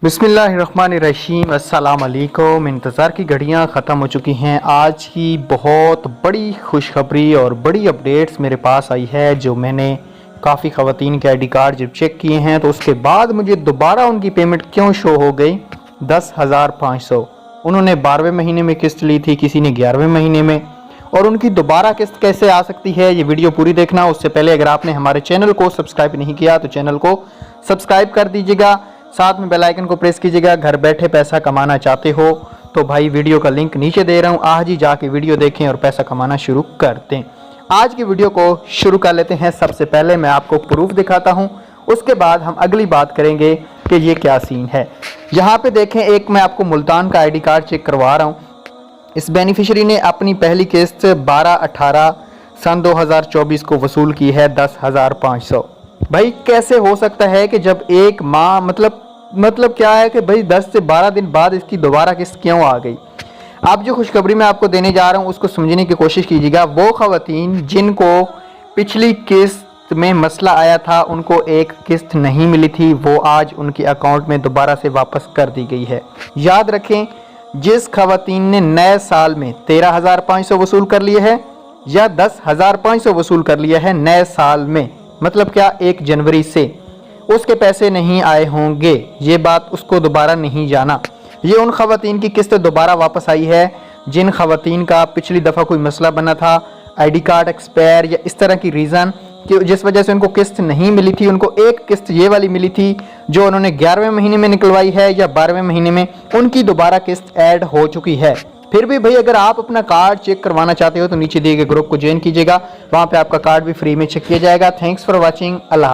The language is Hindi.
बिस्मिल्लाहिर्रहमानिर्रहीम, अस्सलाम वालेकुम। इंतज़ार की घड़ियां ख़त्म हो चुकी हैं। आज की बहुत बड़ी खुशखबरी और बड़ी अपडेट्स मेरे पास आई है, जो मैंने काफ़ी ख़वातीन के आईडी कार्ड जब चेक किए हैं तो उसके बाद मुझे दोबारा उनकी पेमेंट क्यों शो हो गई 10,500। उन्होंने 12वें महीने में किस्त ली थी, किसी ने 11वें महीने में, और उनकी दोबारा किस्त कैसे आ सकती है ये वीडियो पूरी देखना। उससे पहले अगर आपने हमारे चैनल को सब्सक्राइब नहीं किया तो चैनल को सब्सक्राइब कर दीजिएगा, साथ में बेल आइकन को प्रेस कीजिएगा। घर बैठे पैसा कमाना चाहते हो तो भाई वीडियो का लिंक नीचे दे रहा हूँ, आज ही जाके वीडियो देखें और पैसा कमाना शुरू कर दें। आज की वीडियो को शुरू कर लेते हैं। सबसे पहले मैं आपको प्रूफ दिखाता हूँ, उसके बाद हम अगली बात करेंगे कि ये क्या सीन है। यहाँ पे देखें, एक मैं आपको मुल्तान का आईडी कार्ड चेक करवा रहा हूँ। इस बेनिफिशियरी ने अपनी पहली किस्त 12/18 सन 2024 को वसूल की है 10,500। भाई कैसे हो सकता है कि जब एक माह मतलब क्या है कि भाई 10 से 12 दिन बाद इसकी दोबारा किस्त क्यों आ गई। अब जो खुशखबरी मैं आपको देने जा रहा हूँ उसको समझने की कोशिश कीजिएगा। वो ख़वातीन जिनको पिछली किस्त में मसला आया था, उनको एक किस्त नहीं मिली थी, वो आज उनके अकाउंट में दोबारा से वापस कर दी गई है। याद रखें, जिस ख़वातीन ने नए साल में 13,500 वसूल कर लिए है या 10,500 वसूल कर लिया है नए साल में, मतलब क्या 1 जनवरी से, उसके पैसे नहीं आए होंगे, ये बात उसको दोबारा नहीं जाना। ये उन ख़वातीन की किस्त दोबारा वापस आई है जिन ख़वातीन का पिछली दफ़ा कोई मसला बना था, आईडी कार्ड एक्सपायर या इस तरह की रीज़न कि जिस वजह से उनको किस्त नहीं मिली थी। उनको एक किस्त ये वाली मिली थी जो उन्होंने 11वें महीने में निकलवाई है या 12वें महीने में, उनकी दोबारा किस्त ऐड हो चुकी है। फिर भी भाई अगर आप अपना कार्ड चेक करवाना चाहते हो तो नीचे दिए गए ग्रुप को ज्वाइन कीजिएगा, वहाँ पे आपका कार्ड भी फ्री में चेक किया जाएगा। Thanks for watching. अल्लाह।